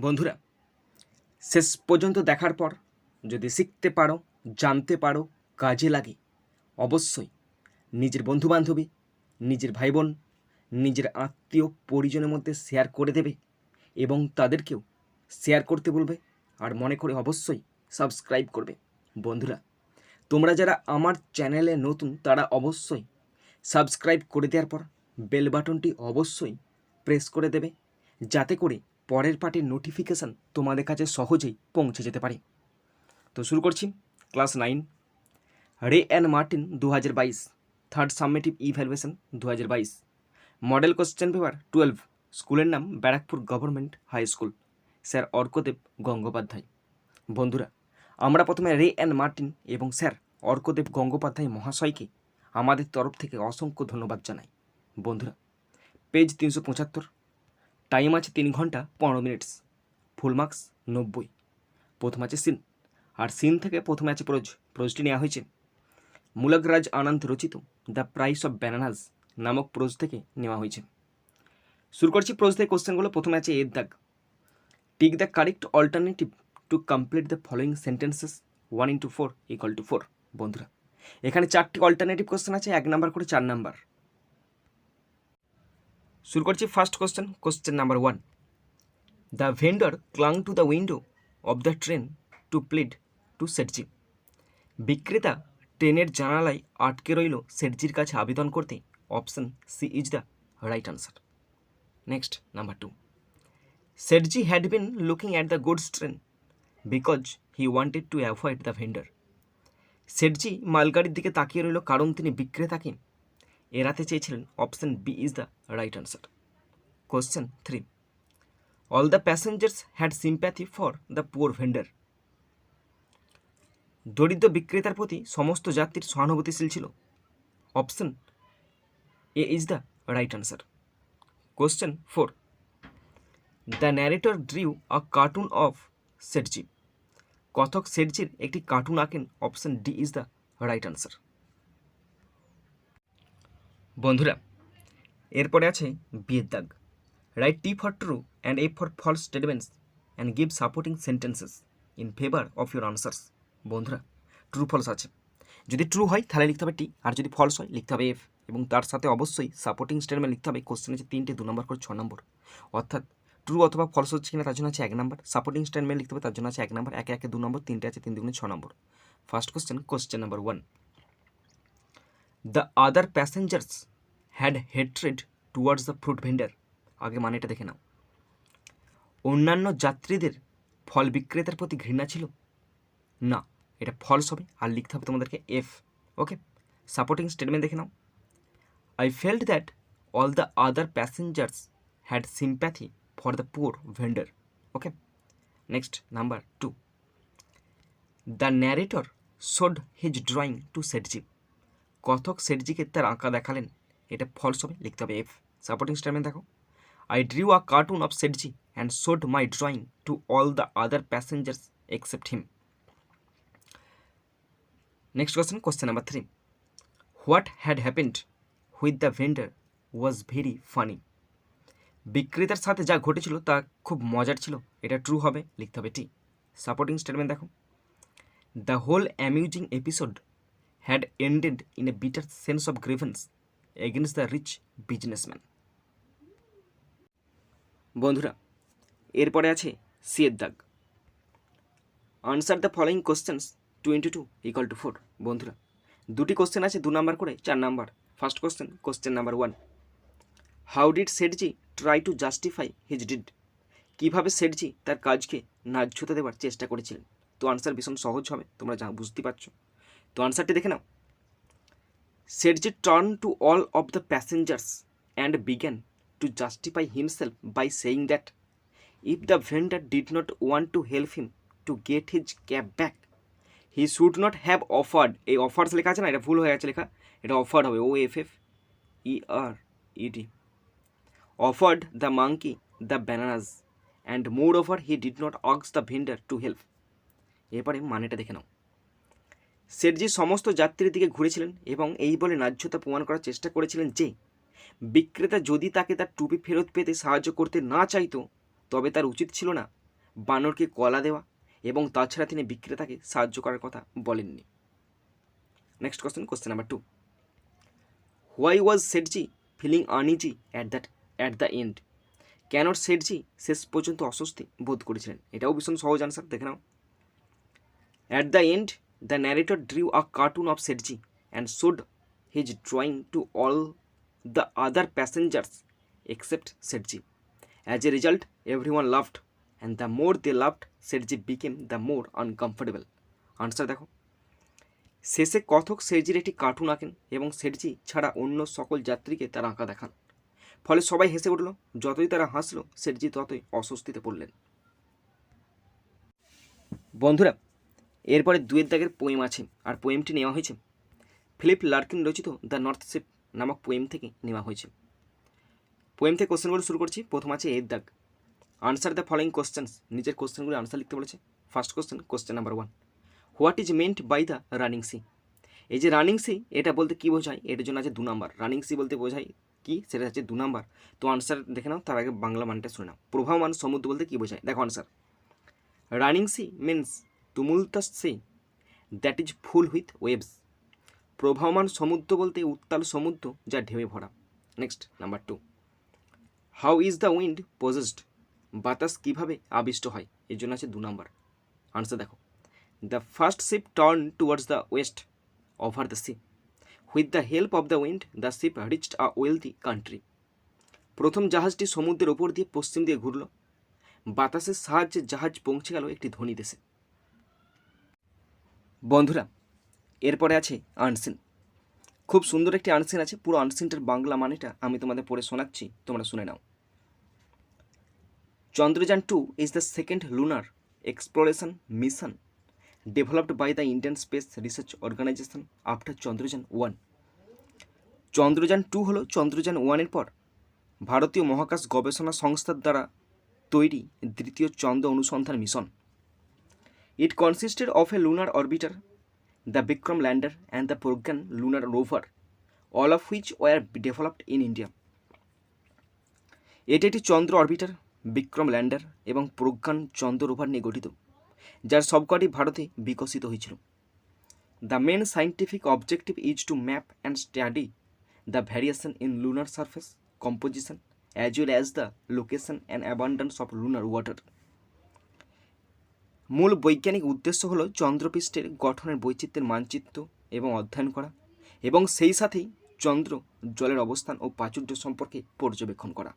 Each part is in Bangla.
বন্ধুরা, শেষ পর্যন্ত দেখার পর যদি শিখতে পারো, জানতে পারো, কাজে লাগে, অবশ্যই নিজের বন্ধুবান্ধবী, নিজের ভাই বোন, নিজের আত্মীয় পরিজনের মধ্যে শেয়ার করে দেবে এবং তাদেরকেও শেয়ার করতে বলবে। আর মনে করে অবশ্যই সাবস্ক্রাইব করবে। বন্ধুরা, তোমরা যারা আমার চ্যানেলে নতুন তারা অবশ্যই সাবস্ক্রাইব করে দেওয়ার পর বেল বাটনটি অবশ্যই প্রেস করে দেবে, যাতে করে পরের পার্টির নোটিফিকেশান তোমাদের কাছে সহজেই পৌঁছে যেতে পারে। তো শুরু করছি। Class 9 Ray and Martin 2022, third summative evaluation 2022, model question paper 12, স্কুলের নাম Barrackpore government high school, sir Arkadeb Gangopadhyay. বন্ধুরা, আমরা প্রথমে রে অ্যান্ড মার্টিন এবং স্যার অর্কদেব গঙ্গোপাধ্যায় মহাশয়কে আমাদের তরফ থেকে অসংখ্য ধন্যবাদ জানাই। বন্ধুরা, পেজ 375, টাইম আছে 3 ঘন্টা 15 মিনিটস, ফুল মার্কস 90। প্রথম আছে সিন, আর সিন থেকে প্রথমে আছে প্রোজটি নেওয়া হয়েছে মুলকরাজ আনন্দ রচিত দ্য প্রাইস অফ ব্যানানাস নামক প্রোজ থেকে নেওয়া হয়েছে। শুরু করছি প্রোজ থেকে কোশ্চেনগুলো। প্রথমে আছে এর দাগ, tick the correct alternative to complete the following sentences 1 into 4 = 4। বন্ধুরা, এখানে 4টি অল্টারনেটিভ কোশ্চেন আছে, 1 নাম্বার করে 4 নাম্বার। শুরু করছি first question. Question number 1, the vendor clung to the window of the train to plead to Sethji. বিক্রেতা ট্রেনের জানালায় আটকে রইল সেটজির কাছে আবেদন করতে। Option C is the right answer. Next, number 2, Sethji had been looking at the goods train because he wanted to avoid the vendor. Sethji মালগাড়ির দিকে তাকিয়ে রইল কারণ তিনি বিক্রেতাকে এড়াতে চেয়েছিলেন। Option b is the right answer. Question 3, all the passengers had sympathy for the poor vendor. দরিদ্র বিক্রেতার প্রতি সমস্ত যাত্রীর সহানুভূতিশীল ছিল। Option a is the right answer. Question 4, the narrator drew a cartoon of Sethji. কথক সেটজির একটি কার্টুন আঁকেন। Option D is the right answer. বন্ধুরা, এরপরে আছে বিয়ের দাগ, write T for true and F for false statements and give supporting sentences in favour of your answers. বন্ধুরা, ট্রু ফলস আছে, যদি ট্রু হয় তাহলে লিখতে হবে টি, আর যদি ফলস হয় লিখতে হবে এফ, এবং তার সাথে অবশ্যই সাপোর্টিং স্টেটমেন্ট লিখতে হবে। কোশ্চেন আছে 3টে, 2 নম্বর করে 6 নম্বর, অর্থাৎ ট্রু অথবা ফলস হচ্ছে কিনা তার জন্য আছে 1 নম্বর, সাপোর্টিং স্টেটমেন্ট লিখতে হবে তার জন্য আছে 1 নম্বর, একে 2 নম্বর, 3টে আছে 3 2 6 number. First question, question number 1, the other passengers had hatred towards the fruit vendor. আগে মানেটা দেখে নাও। অন্যান্য যাত্রীদের ফল বিক্রেতার প্রতি ঘৃণা ছিল না, এটা ফলস হবে, আর লিখতে হবে তোমাদেরকে এফ। ওকে, সাপোর্টিং স্টেটমেন্ট দেখে নাও। I felt that all the other passengers had sympathy for the poor vendor. Okay, next, number 2, the narrator showed his drawing to Sethji. কথক সেটজিকে তার আঁকা দেখালেন, এটা ফলস হবে, লিখতে হবে এফ। সাপোর্টিং স্টেটমেন্ট দেখো, I drew a cartoon of Setji and showed my drawing to all the other passengers except him. Next question, question number 3. What had happened with the vendor was very funny. বিক্রেতার সাথে যা ঘটেছিল তা খুব মজার ছিল, এটা ট্রু হবে, লিখতে হবে টি। সাপোর্টিং স্টেটমেন্ট দেখো, the whole amusing episode had ended in a bitter sense of grievance against the rich businessman. বন্ধুরা, এরপরে আছে সি এর দাগ, answer the following questions 2 into 2 = 4। বন্ধুরা, দুটি কোশ্চেন আছে 2 নাম্বার করে 4 number. First question, question number 1, how did Seth ji try to justify his did. কীভাবে সেটজি তার কাজকে ন্যায্যতা দেওয়ার চেষ্টা করেছিলেন। তো আনসার ভীষণ সহজ হবে, তোমরা যা বুঝতে পারছো। তো আনসারটি দেখে নাও, Sethji turn to all of the passengers and began to justify himself by saying that if the vendor did not want to help him to get his cab back, he should not have offered, এই অফার্স লেখা আছে না, এটা ভুল হয়ে গেছে লেখা, এটা অফার্ড হবে, OFFERED, offered the monkey the bananas and moreover he did not ask the vendor to help। এরপরে মানেটা দেখে নাও, সেটজি সমস্ত যাত্রীর দিকে ঘুরেছিলেন এবং এই বলে ন্যায্যতা প্রমাণ করার চেষ্টা করেছিলেন যে বিক্রেতা যদি তাকে তার টুপি ফেরত পেতে সাহায্য করতে না চাইতো তবে তার উচিত ছিল না বানরকে কলা দেওয়া এবং তাছাড়া তিনি বিক্রেতাকে সাহায্য করার কথা বলেননি। Next question number 2, why was Sethji feeling uneasy at the end? কেন শেঠজি শেষ পর্যন্ত অস্বস্তি বোধ করেছিলেন? এটাও ভীষণ সহজ আনসার, দেখে নাও। At the end the narrator drew a cartoon of Sethji and showed his drawing to all the other passengers except Sethji. As a result, everyone laughed, and the more they laughed, শেঠজি became the more uncomfortable. Answer দেখো, শেষে কথক শেঠজির একটি কার্টুন আঁকেন এবং শেঠজি ছাড়া অন্য সকল যাত্রীকে তার আঁকা দেখান। ফলে সবাই হেসে উঠল। যতই তারা হাসলো, শেঠজি ততই অস্বস্তিতে পড়লেন। বন্ধুরা, এরপরে দুয়ের দাগের পোয়েম আছে, আর পোয়েমটি নেওয়া হয়েছে ফিলিপ লার্কিন রচিত দ্য নর্থ শিপ নামক পোয়েম থেকে নেওয়া হয়েছে। পোয়েম থেকে কোশ্চেনগুলো শুরু করছি। প্রথম আছে এর দাগ, আনসার দ্য ফলোয়িং কোশ্চেন্স। নিজের কোশ্চেনগুলো আনসার লিখতে বলেছে। First question number 1, what is meant by the running sea? এই যে রানিং সি, এটা বলতে কী বোঝায়? এটার জন্য আছে 2 নাম্বার। রানিং সি বলতে বোঝায় কি, সেটা হচ্ছে 2 নাম্বার। তো আনসার দেখে নাও, তার আগে বাংলা মানটা শুনে নাও। প্রবাহমান সমুদ্র বলতে কী বোঝায়? দেখো answer, running sea means tumultuous sea that is full with waves. প্রবাহমান সমুদ্র বলতে উত্তাল সমুদ্র যা ঢেউয়ে ভরা। Next number 2, how is the wind possessed? বাতাস কীভাবে আবিষ্ট হয়? এর জন্য আছে 2 নাম্বার। আনসার দেখো, the first ship turn towards the west over the sea. With the help of the wind the ship reached a wealthy country. প্রথম জাহাজটি সমুদ্রের ওপর দিয়ে পশ্চিম দিয়ে ঘুরল। বাতাসের সাহায্যে জাহাজ পৌঁছে গেল একটি ধনী দেশে। বন্ধুরা, এরপরে আছে আনসিন। খুব সুন্দর একটি আনসিন আছে। পুরো আনসিনটার বাংলা মানেটা আমি তোমাদের পড়ে শোনাচ্ছি, তোমরা শুনে নাও। Chandrayaan 2 is the second lunar exploration mission developed by the Indian Space Research Organization after Chandrayaan 1. Chandrayaan 2 হলো চন্দ্রযান 1 এর পর ভারতীয় মহাকাশ গবেষণা সংস্থার দ্বারা তৈরি দ্বিতীয় চন্দ্র অনুসন্ধান mission. It consisted of a lunar orbiter, the Vikram lander and the Pragyan lunar rover, all of which were developed in India. এটি একটি চন্দ্র অরবিটার, বিক্রম ল্যান্ডার এবং প্রজ্ঞান চন্দ্র রোভার নিয়ে গঠিত, যার সবকটি ভারতে বিকশিত হয়েছিল। The main scientific objective is to map and study the variation in lunar surface composition as well as the location and abundance of lunar water. মূল বৈজ্ঞানিক উদ্দেশ্য হল চন্দ্রপৃষ্ঠের গঠনের বৈচিত্র্যের মানচিত্র এবং অধ্যয়ন করা, এবং সেই সাথেই চন্দ্র জলের অবস্থান ও প্রাচুর্য সম্পর্কে পর্যবেক্ষণ করা।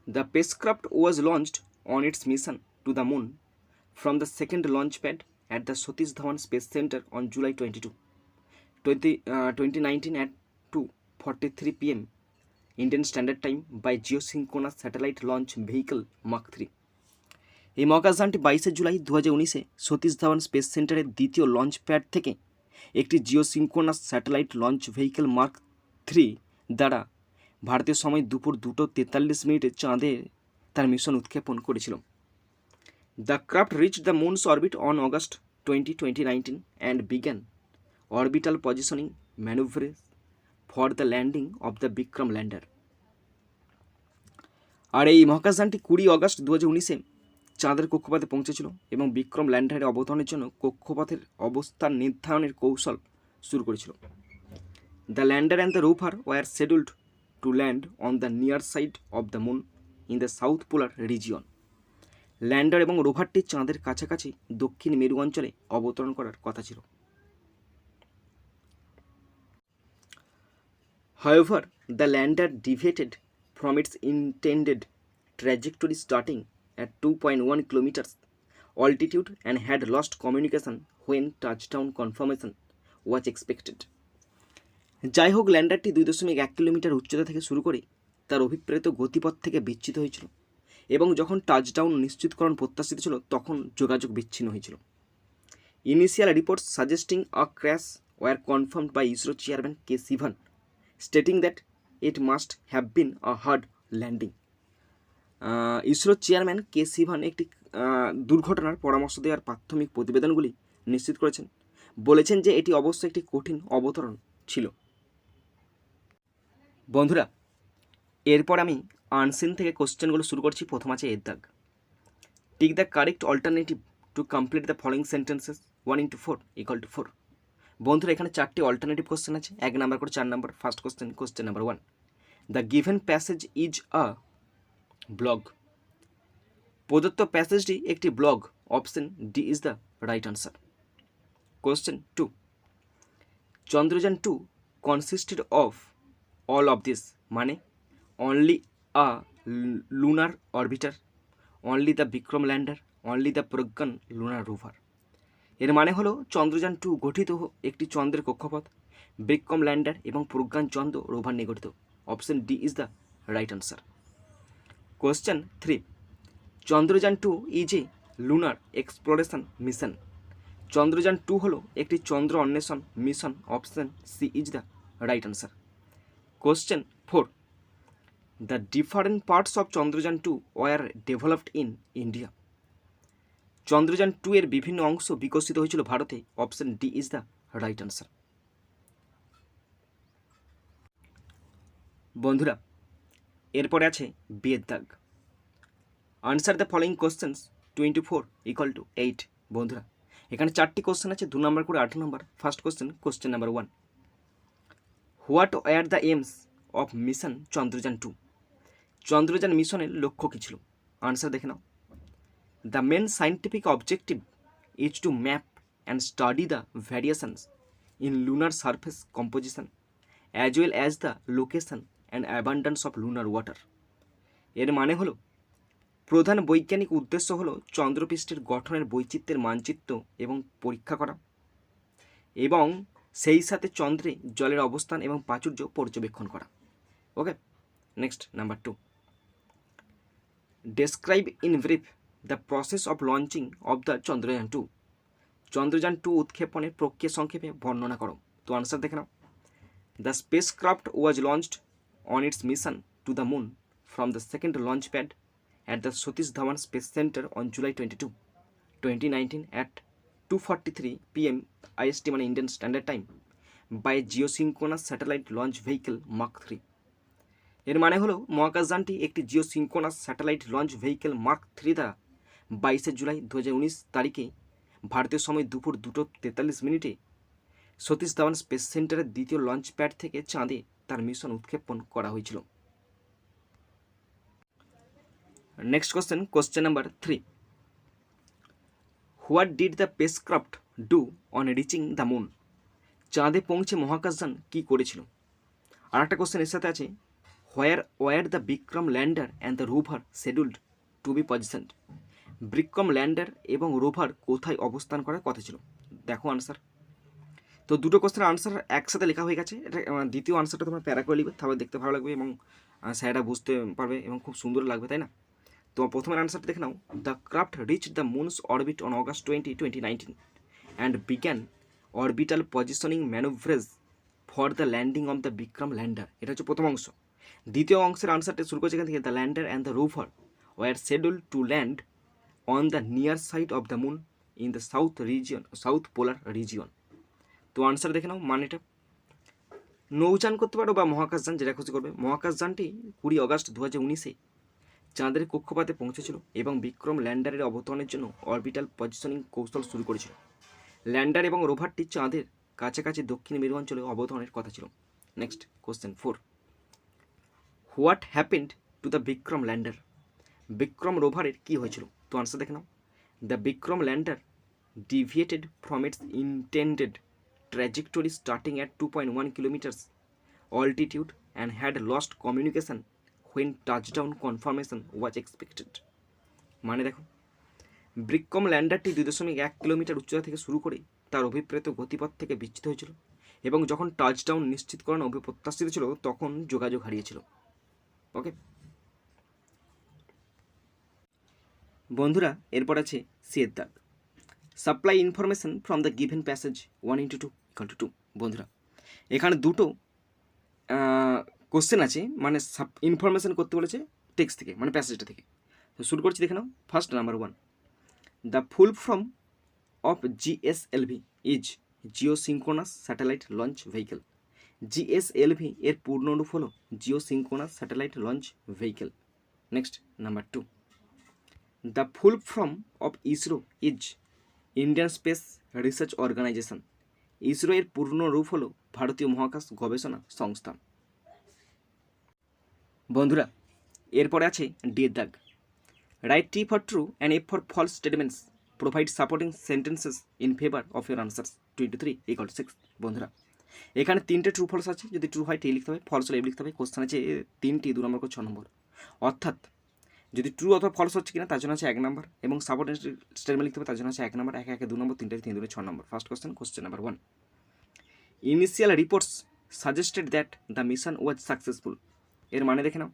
The spacecraft was launched on its mission to the moon from the second launch pad at the Satish Dhawan Space Center on July 22, 2019 at 2:43 p.m. Indian Standard Time by geosynchronous satellite launch vehicle Mark 3. এই মহাকাশযানটি 22 জুলাই 2019-এ সতীশ ধাওয়ান স্পেস সেন্টারের দ্বিতীয় লঞ্চ প্যাড থেকে একটি জিওসিনক্রোনাস স্যাটেলাইট লঞ্চ ভেহিকেল মার্ক 3 দ্বারা ভারতীয় সময় দুপুর 2:43 চাঁদে তার মিশন উৎক্ষেপণ করেছিল। The craft reach the moon's orbit on August 20, 2019 and began orbital positioning manoeuvres for the landing of the Vikram lander. আর এই মহাকাশযানটি 20 অগস্ট 2019-এ চাঁদের কক্ষপথে পৌঁছেছিল এবং বিক্রম ল্যান্ডারের অবতরণের জন্য কক্ষপথের অবস্থান নির্ধারণের কৌশল শুরু করেছিল। The lander and the rover were scheduled to land on the near side of the moon in the south polar region. Lander এবং রোভারটি চাঁদের কাছাকাছি দক্ষিণ মেরু অঞ্চলে অবতরণ করার কথা ছিল। However, the lander deviated from its intended trajectory starting at 2.1 kilometers altitude and had lost communication when touchdown confirmation was expected. যাই হোক, ল্যান্ডারটি 2.1 কিলোমিটার উচ্চতা থেকে শুরু করে তার অভিপ্রেত গতিপথ থেকে বিচ্যুত হয়েছিল, এবং যখন টাচডাউন নিশ্চিতকরণ প্রত্যাশিত ছিল তখন যোগাযোগ বিচ্ছিন্ন হয়েছিল। Initial reports suggesting a crash were confirmed by ISRO chairman K Sivan, stating that it must have been a hard landing. ISRO chairman K Sivan একটি দুর্ঘটনার পরামর্শ দেওয়ার প্রাথমিক প্রতিবেদনগুলি নিশ্চিত করেছেন, বলেছেন যে এটি অবশ্যই একটি কঠিন অবতরণ ছিল। বন্ধুরা, এরপর আমি আনসিন থেকে কোশ্চেনগুলো শুরু করছি। প্রথম আছে এর দাগ। Tick the correct alternative to complete the following sentences 1 × 4 = 4। বন্ধুরা এখানে 4টি অল্টারনেটিভ কোশ্চেন আছে, 1 নাম্বার করে 4 number. First question number 1, the given passage is a blog. প্রদত্ত প্যাসেজটি একটি ব্লগ। Option D is the right answer. Question 2, Chandrayaan 2 consisted of all of this, মানে only a lunar orbiter, only the Vikram lander, only the Pragyan lunar rover. এর মানে হলো চন্দ্রযান 2 গঠিত একটি চন্দ্রের কক্ষপথ, বিক্রম ল্যান্ডার এবং প্রজ্ঞান চন্দ্র রোভার নিয়ে গঠিত। Option D is the right answer. Question 3, Chandrayaan 2 is a lunar exploration mission. Chandrayaan 2 হলো একটি চন্দ্র অন্বেষণ মিশন। Option C is the right answer. Question 4, the different parts of Chandrayaan 2 were developed in India. Chandrayaan 2 এর বিভিন্ন অংশ বিকশিত হয়েছিল ভারতে। Option D is the right answer. বন্ধুরা এরপরে আছে বিয়ের দাগ। Answer the following questions 2 × 4 = 8। বন্ধুরা এখানে 4টি কোশ্চেন আছে, 2 নাম্বার করে 8 number. First question number 1, what were the aims of mission Chandrayaan 2। Chandrayaan মিশনের লক্ষ্য কী ছিল? আনসার দেখে নাও। The main scientific objective is to map and study the variations in lunar surface composition as well as the location and abundance of lunar water. এর মানে হলো প্রধান বৈজ্ঞানিক উদ্দেশ্য হলো চন্দ্রপৃষ্ঠের গঠনের বৈচিত্র্যের মানচিত্র এবং পরীক্ষা করা, এবং সেই সাথে চন্দ্রে জলের অবস্থান এবং প্রাচুর্য পর্যবেক্ষণ করা। Okay, next number 2, describe in brief the process of launching of the Chandrayaan 2। Chandrayaan 2 উৎক্ষেপণের প্রক্রিয়া সংক্ষেপে বর্ণনা করো। তো আনসার দেখে নাও। The spacecraft was launched on its mission to the moon from the second launch pad at the Satish Dhawan Space Center on July 22, 2019 at 2:43 p.m. IST মানে Indian Standard Time by geosynchronous satellite launch vehicle Mark 3। এর মানে হলো মহাকাশযানটি একটি জিওসিনক্রোনাস স্যাটেলাইট লঞ্চ ভেহিকেল মার্ক 3 দ্বারা 22 জুলাই 2019 তারিখে ভারতীয় সময় দুপুর 2:43 সতীশ ধাওয়ান স্পেস সেন্টারের দ্বিতীয় লঞ্চ প্যাড থেকে চাঁদে তার মিশন উৎক্ষেপণ করা হয়েছিল। Next question number 3, what did the spacecraft do on reaching the moon. চাঁদে পৌঁছে মহাকাশযান কী করেছিল? আর একটা কোশ্চেন এর সাথে আছে, where the Vikram lander and the rover scheduled to be positioned. Vikram lander এবং রোভার কোথায় অবস্থান করার কথা ছিল? দেখো আনসার। তো দুটো কোশ্চেনের আনসার একসাথে লেখা হয়ে গেছে। এটা দ্বিতীয় আনসারটা তোমরা প্যারা করে লিখবে, তাহলে দেখতে ভালো লাগবে এবং স্যাররা বুঝতে পারবে এবং খুব সুন্দর লাগবে, তাই না? তো প্রথমের আনসারটা দেখে নাও। The craft reach the moon's orbit on August 20, 2019 and began orbital positioning manoeuvres for the landing of the Vikram lander. এটা হচ্ছে প্রথম অংশ। দ্বিতীয় অংশের আনসারটা শুরু করছে এখান থেকে, the lander and the rover were scheduled to land on the near side of the moon in the south polar region. তো আনসার দেখে নাও। মানেটা নৌযান করতে পারো বা মহাকাশযান, যেটা খুশি করবে। মহাকাশযানটি 20 অগস্ট 2019 চাঁদের কক্ষপথে পৌঁছেছিল এবং বিক্রম ল্যান্ডারের অবতরণের জন্য অরবিটাল পজিশনিং কৌশল শুরু করেছিল। ল্যান্ডার এবং রোভারটি চাঁদের কাছাকাছি দক্ষিণ মেরু অঞ্চলে অবতরণের কথা ছিল। Next question 4, what happened to the Vikram lander. Vikram রোভারের কী হয়েছিল? তো আনসার দেখে নাও। The Vikram lander deviated from its intended trajectory starting at 2.1 kilometers altitude and had lost communication when touchdown confirmation was expected। মানে দেখো, বিক্রম ল্যান্ডারটি 2.1 কিলোমিটার উচ্চতা থেকে শুরু করে তার অভিপ্রেত গতিপথ থেকে বিচ্যুত হয়েছিল এবং যখন টাচডাউন নিশ্চিতকরণ অভিপ্রত্যাশিত ছিল তখন যোগাযোগ হারিয়েছিল। ওকে বন্ধুরা, এরপর আছে সিয়ের দাগ। Supply information from the given passage 1 × 2 = 2। বন্ধুরা এখানে দুটো কোশ্চেন আছে, মানে ইনফরমেশন করতে বলেছে টেক্সট থেকে, মানে প্যাসেজটা থেকে। তো শুরু করছি, দেখে নাও। First number 1, the full form of GSLV is Geosynchronous Satellite Launch Vehicle. GSLV এর পূর্ণরূপ হলো Geosynchronous Satellite Launch Vehicle. Next number 2, the full form of ISRO is Indian Space Research Organisation. ISRO এর পূর্ণ রূপ হলো ভারতীয় মহাকাশ গবেষণা সংস্থা। বন্ধুরা এরপরে আছে ডি এর দাগ। Write T for true and F for false statements, provide supporting sentences in favour of your answers 23 = 6। বন্ধুরা এখানে 3টে ট্রু ফলস আছে, যদি ট্রু হয় টি লিখতে হবে, ফলস হলে এফ লিখতে হবে। কোশ্চেন আছে 3টি, 2 নম্বর করে 6 নম্বর। অর্থাৎ যদি ট্রু অথবা ফলস হচ্ছে কিনা তার জন্য আছে 1 নম্বর, এবং সাপোর্টিং স্টেটমেন্ট লিখতে হবে তার জন্য আছে 1 number. 1 1 2 number, 3 3 2 6 number. First question number 1, initial reports suggested that the mission was successful. এর মানে দেখে নাও,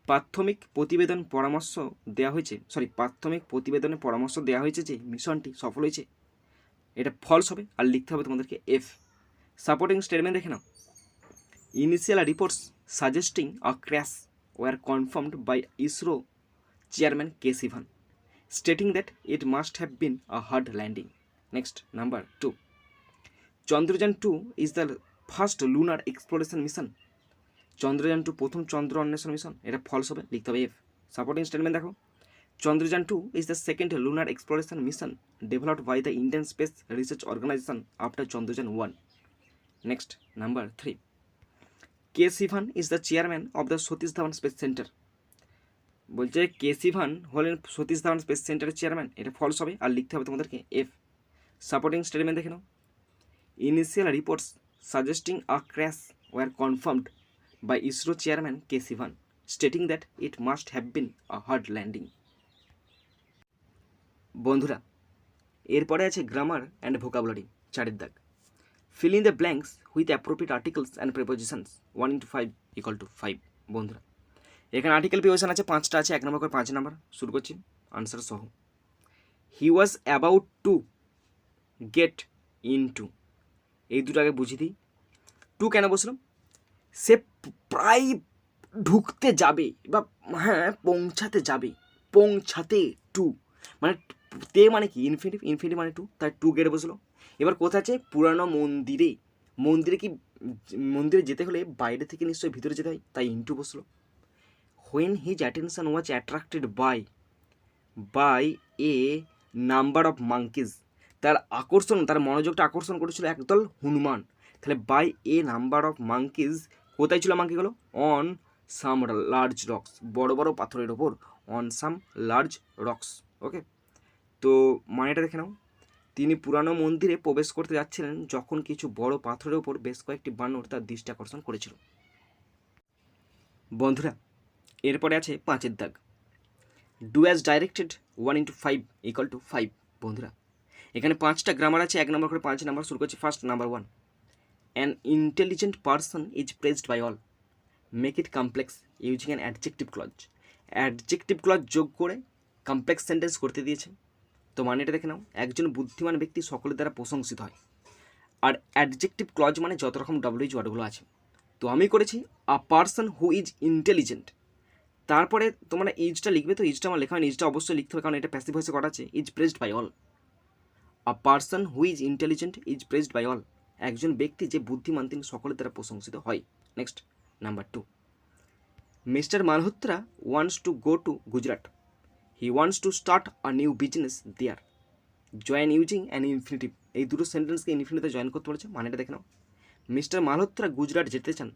প্রাথমিক প্রতিবেদনে পরামর্শ দেওয়া হয়েছে যে মিশনটি সফল হয়েছে। এটা ফলস হবে, আর লিখতে হবে তোমাদেরকে এফ। সাপোর্টিং স্টেটমেন্ট দেখে নাও, initial reports suggesting a crash were confirmed by ISRO chairman K Sivan, stating that it must have been a hard landing. Next number 2, Chandrayaan 2 is the first lunar exploration mission. Chandrayaan 2 প্রথম চন্দ্র অন্বেষণ মিশন, এটা ফলস হবে, লিখতে হবে এফ। সাপোর্টিং স্টেটমেন্ট দেখো, Chandrayaan 2 is the second lunar exploration mission developed by the Indian Space Research Organisation after Chandrayaan 1। Next number 3, K Sivan is the chairman of the Satish Dhawan Space Centre. বলছে কে সিভান হলেন সতীশ ধাওয়ান স্পেস সেন্টারের চেয়ারম্যান, এটা ফলস হবে, আর লিখতে হবে তোমাদেরকে এফ। সাপোর্টিং স্টেটমেন্ট দেখে নাও, initial reports suggesting a crash were confirmed by ISRO chairman K. Sivan, stating that it must have been a hard landing. বন্ধুরা এরপরে আছে গ্রামার অ্যান্ড ভোকাবুলারি 4 এর দাগ। fill in the blanks with appropriate articles and prepositions 1 × 5 = 5। বন্ধুরা এখানে আর্টিকেল প্রিপোজিশন আছে 5টা আছে, 1 নম্বর করে 5 নম্বর। শুরু করছি আনসার সহ। He was about to get into, এই দুটো আগে বুঝিয়ে দিই। টু কেন বসলাম, সে প্রায় ঢুকতে যাবে বা পৌঁছাতে যাবে, পৌঁছাতে টু মানে তে মানে কি ইনফিনিটিভ মানে টু, তাই টু গেটে বসলো। এবার কোথায় আছে, পুরানো মন্দিরে। মন্দিরে যেতে হলে বাইরে থেকে নিশ্চয়ই ভিতরে যেতে হয়, তাই ইনটু বসলো। When his attention was attracted by a number of monkeys, তার মনোযোগটা আকর্ষণ করেছিল একদল হনুমান। তাহলে by a number of monkeys, কোথায় ছিল মাঙ্কিগুলো, অন সাম লার্জ রক্স, বড় বড় পাথরের ওপর, on some large rocks. Okay, তো মানেটা দেখে নাও, তিনি পুরানো মন্দিরে প্রবেশ করতে যাচ্ছিলেন যখন কিছু বড় পাথরের ওপর বেশ কয়েকটি বানর তার দৃষ্টি আকর্ষণ করেছিল। বন্ধুরা এরপরে আছে 5 এর দাগ। Do as directed 1 × 5 = 5। বন্ধুরা এখানে 5টা গ্রামার আছে, 1 নম্বর করে 5 নম্বর। শুরু করছি first number 1, an intelligent person is praised by all, make it complex using an adjective clause। adjective clause যোগ করে কমপ্লেক্স সেন্টেন্স করতে দিয়েছে, তো মানেটা দেখে নাও, একজন বুদ্ধিমান ব্যক্তি সকলের দ্বারা প্রশংসিত হয়। আর অ্যাডজেক্টিভ ক্লজ মানে যত রকম WH ওয়ার্ডগুলো আছে, তো আমি করেছি আ পার্সন হু ইজ ইন্টেলিজেন্ট, তারপরে তোমরা ইজটা লিখবে, তো ইজটা আমার লেখা হয়, ইজটা অবশ্যই লিখতে হবে কারণ এটা প্যাসিভ ভয়েসে করা আছে। Is praised by all, a person who is intelligent is praised by all, একজন ব্যক্তি যে বুদ্ধিমান তিনি সকলের দ্বারা প্রশংসিত হয়। Next number 2, mister Malhotra wants to go to Gujarat, he wants to start a new business there, join using an infinitive. এই দুটো সেন্টেন্সকে ইনফিনিটিভে জয়েন করতে বলেছে, মানেটা দেখে নাও, মিস্টার মালহোত্রা গুজরাট যেতে চান,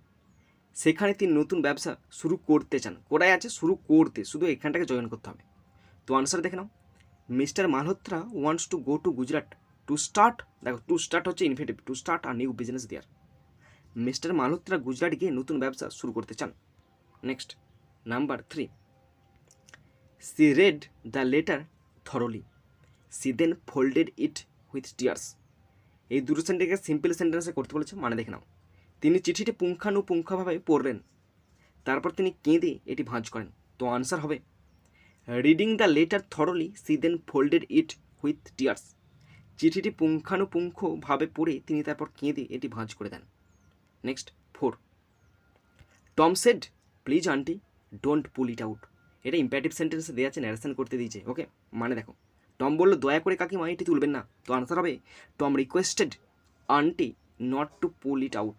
সেখানে তিনি নতুন ব্যবসা শুরু করতে চান। কোথায় আছে, শুরু করতে, শুধু এখানটাকে জয়েন করতে হবে। তো আনসার দেখে নাও, mister Malhotra wants to go to Gujarat to start, দেখো টু স্টার্ট হচ্ছে infinitive, to start a new business there. Mister Malhotra Gujarat গিয়ে নতুন ব্যবসা শুরু করতে চান। Next number 3, she read the letter thoroughly, she then folded it with tears. এই দুটো সেন্টেন্সকে সিম্পল সেন্টেন্সে করতে বলেছে, মানে দেখে নাও, তিনি চিঠিটি পুঙ্খানুপুঙ্খভাবে পড়লেন, তারপর তিনি কেঁদে এটি ভাঁজ করেন। তো আনসার হবে reading the letter thoroughly she then folded it with tears. চিঠিটি পুঙ্খানুপুঙ্খভাবে পড়ে তিনি তারপর কেঁদে এটি ভাঁজ করে দেন। Next 4, Tom said please aunty don't pull it out. এটা ইম্পারেটিভ সেন্টেন্সে দেওয়া আছে, ন্যারেশন করতে দিয়েছে। ওকে, মানে দেখো, টম বললো দয়া করে কাকিমা এটি তুলবেন না, তো আনসার হবে Tom requested aunty not to pool it out,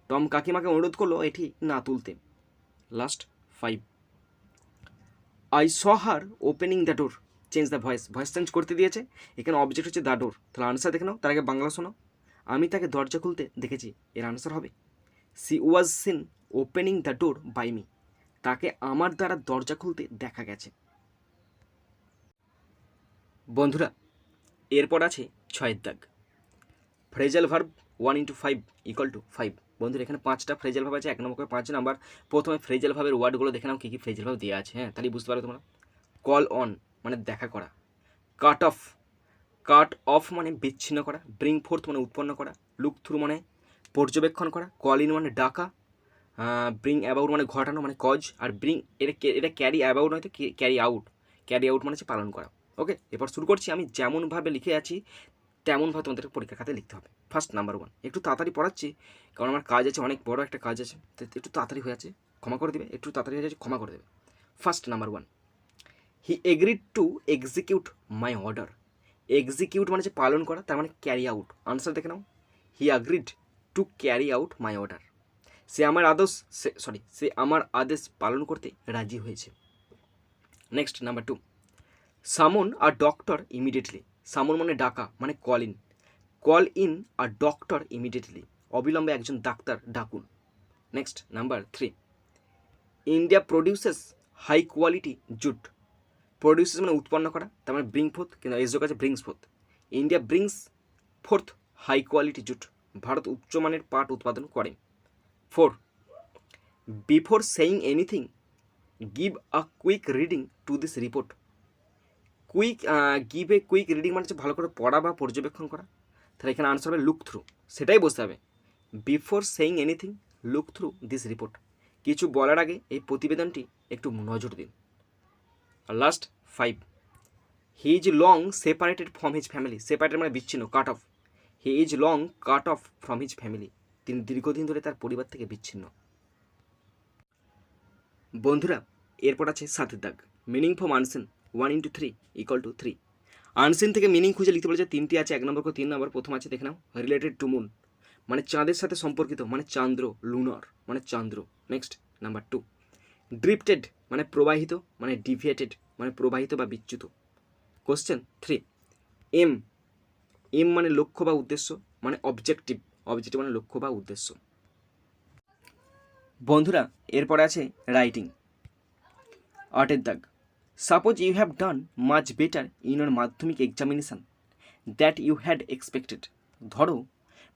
Tom কাকিমাকে অনুরোধ করলো এটি না তুলতে। Last 5, I saw her opening the door, change the voice, voice change করতে দিয়েছে, এখানে অবজেক্ট হচ্ছে দ্য ডোর, তাহলে আনসার দেখে নাও, তার আগে বাংলা শোনো। আমি তাকে দরজা খুলতে দেখেছি, এর আনসার হবে she was seen opening the door by me, তাকে আমার দ্বারা দরজা খুলতে দেখা গেছে। বন্ধুরা এরপর আছে 6 দাগ, ফ্রেজাল ভার্ব 1 × 5 = 5। বন্ধুরা এখানে 5টা ফ্রেজাল ভার্ব আছে, 1 নম্বর করে 5 নাম্বার। প্রথমে ফ্রেজাল ভার্বের ওয়ার্ডগুলো দেখে নাও কী কী ফ্রেজাল ভার্ব দেওয়া আছে, হ্যাঁ তাহলে বুঝতে পারো তোমরা। কল অন মানে দেখা করা, কাট অফ, কাট অফ মানে বিচ্ছিন্ন করা, ব্রিং ফোর্থ মানে উৎপন্ন করা, লুক থ্রু মানে পর্যবেক্ষণ করা, কল ইন মানে ডাকা, ব্রিং অ্যাবাউট মানে ঘটানো মানে কজ, আর ব্রিং এটা ক্যারি অ্যাবাউট নয়তো ক্যারি আউট, ক্যারি আউট মানে হচ্ছে পালন করা। ওকে, এরপর শুরু করছি। আমি যেমনভাবে লিখে আছি তেমনভাবে তোমাদের পরীক্ষা খাতায় লিখতে হবে। ফার্স্ট নাম্বার 1, একটু তাড়াতাড়ি পড়াচ্ছি কারণ আমার কাজ আছে, অনেক বড় একটা কাজ আছে, তো একটু তাড়াতাড়ি হয়ে আছে, ক্ষমা করে দেবে, একটু তাড়াতাড়ি হয়ে আছে, ক্ষমা করে দেবে। First number 1, he agreed two execute my order. Execute মানে হচ্ছে পালন করা, তার মানে ক্যারি আউট। আনসার দেখে নাও, he agreed to carry out my order, সে আমার আদেশ পালন করতে রাজি হয়েছে। নেক্সট নাম্বার 2, সামন আ ডক্টর ইমিডিয়েটলি। সামন মানে ডাকা মানে call in a doctor immediately, অবিলম্বে একজন ডাক্তার ডাকুন। Next number 3, India produces high quality jute. Produces মানে উৎপন্ন করা, তার মানে ব্রিং ফোর্থ, কিন্তু এর যোগ আছে brings forth. India brings forth high quality jute, ভারত উচ্চমানের পাট উৎপাদন করে। 4, before saying anything give a quick reading to this report. Give a quick reading মানে হচ্ছে ভালো করে পড়া বা পর্যবেক্ষণ করা, তাহলে এখানে আনসার হবে লুক থ্রু, সেটাই বসতে হবে। Before saying anything look through this report, কিছু বলার আগে এই প্রতিবেদনটি একটু নজর দিন। আর last 5, he is long separated from his family. Separated মানে বিচ্ছিন্ন, cut off. He is long cut off from his family, তিনি দীর্ঘদিন ধরে তার পরিবার থেকে বিচ্ছিন্ন। বন্ধুরা এরপর আছে 7 দাগ, মিনিং ফ্রম আনসিন 1 × 3 = 3। আনসিন থেকে মিনিং খুঁজে লিখতে বলেছে, 3টি আছে, 1 নম্বর করে 3 নম্বর। প্রথম আছে দেখে নাও, রিলেটেড টু মুন মানে চাঁদের সাথে সম্পর্কিত মানে চান্দ্র, লুনার মানে চান্দ্র। নেক্সট নাম্বার 2, ড্রিফটেড মানে প্রবাহিত মানে ডিভিয়েটেড মানে প্রবাহিত বা বিচ্যুত। কোশ্চেন 3, এম মানে লক্ষ্য বা উদ্দেশ্য মানে অবজেক্টিভ মানে লক্ষ্য বা উদ্দেশ্য। বন্ধুরা এরপরে আছে রাইটিং 8 দাগ, suppose you have done much better in your Madhyamik examination that you had expected. ধরো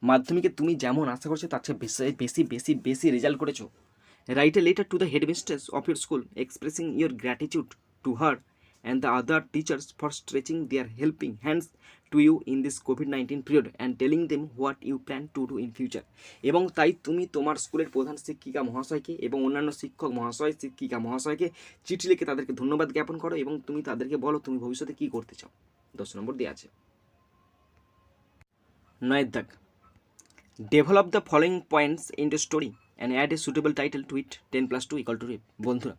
মাধ্যমিকে তুমি যেমন আশা করছো তার চেয়ে বেশি রেজাল্ট করেছো। Write a letter to the headmistress of your school expressing your gratitude to her and the other teachers for stretching their helping hands to you in this কোভিড-19 period and telling them what you plan to do in future. এবং তাই তুমি তোমার স্কুলের প্রধান শিক্ষিকা মহাশয়কে এবং অন্যান্য শিক্ষক মহাশয় শিক্ষিকা মহাশয়কে চিঠি লিখে তাদেরকে ধন্যবাদ জ্ঞাপন করো এবং তুমি তাদেরকে বলো তুমি ভবিষ্যতে কী করতে চাও। 10 নম্বর দেওয়া আছে। 9 দাগ, develop the following points into story and add a suitable title to it 10 + 2 = 8। বন্ধুরা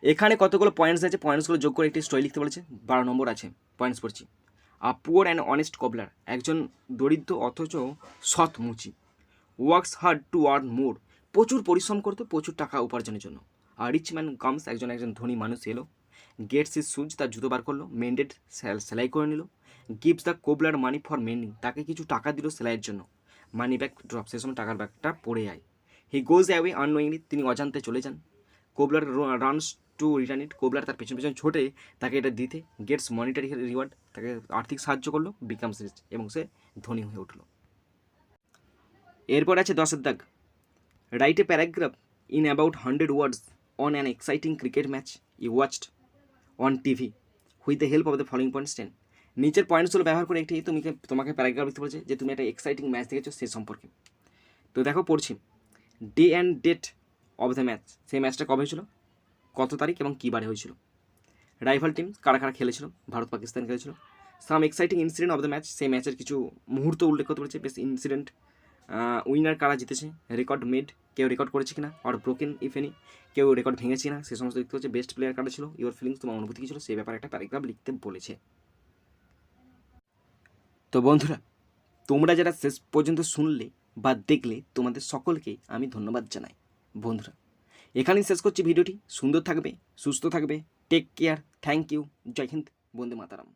এখানে কতগুলো পয়েন্টস আছে, পয়েন্টসগুলো যোগ করে একটি স্টোরি লিখতে বলেছে। 12 নম্বর আছে, পয়েন্টস পড়ছি। আ পুয়ার অ্যান্ড অনেস্ট কবলার, একজন দরিদ্র অথচ সৎ মুচি। ওয়ার্কস হার্ড টু আর্ন মোর, প্রচুর পরিশ্রম করতো প্রচুর টাকা উপার্জনের জন্য। আর রিচ ম্যান কামস, একজন ধনী মানুষ এলো। গেটস ইজ শুজ, তার জুতো বার করলো। মেন্ডেড, সেলাই করে নিল। Gives the cobbler money for মেন্ডিং, তাকে কিছু টাকা দিল সেলাইয়ের জন্য। মানি ব্যাগ ড্রপ, সে সময় টাকার ব্যাগটা পড়ে যায়। হি গোজ অ্যাওয়ে আননোয়িংলি, তিনি অজান্তে চলে যান। Cobbler runs to return it, cobbler তার পেছন ছোটে তাকে এটা দিতে। গেটস মনিটারি রিওয়ার্ড, তাকে আর্থিক সাহায্য করলো। বিকামস রিচ, এবং সে ধনী হয়ে উঠল। এরপর আছে 10 দাগ, write a paragraph in about 100 words on an exciting cricket match you watched on TV with the help of the following points 10। নিচের পয়েন্টসগুলো ব্যবহার করে একটি তোমাকে প্যারাগ্রাফ লিখতে বলছে যে তুমি একটা এক্সাইটিং ম্যাচ দেখেছো সে সম্পর্কে। তো দেখো পড়ছি, day and date of the match, সেই ম্যাচটা কবে হয়েছিল, কত তারিখ এবং কী বারে হয়েছিল। রাইভাল টিম কারা কারা খেলেছিল, ভারত পাকিস্তান খেলেছিল। Some exciting incident of the match, সেই ম্যাচের কিছু মুহূর্ত উল্লেখ করতে বলেছে, বেশ ইনসিডেন্ট। উইনার কারা জিতেছে, রেকর্ড মেড, কেউ রেকর্ড করেছে কিনা, আর ব্রোকেন ইফ এনি, কেউ রেকর্ড ভেঙেছে কিনা, সে সমস্ত লিখতে হচ্ছে। বেস্ট প্লেয়ার কারা ছিল, ইউর ফিলিংস, তোমার অনুভূতি কী ছিল, সেই ব্যাপারে একটা প্যারাগ্রাফ লিখতে বলেছে। তো বন্ধুরা তোমরা যারা শেষ পর্যন্ত শুনলে বা দেখলে তোমাদের সকলকে আমি ধন্যবাদ জানাই। বন্ধুরা, এখানেই শেষ করছি ভিডিওটি। সুন্দর থাকবে, সুস্থ থাকবে, টেক কেয়ার, থ্যাংক ইউ, জয় হিন্দ, বন্দে মাতারাম।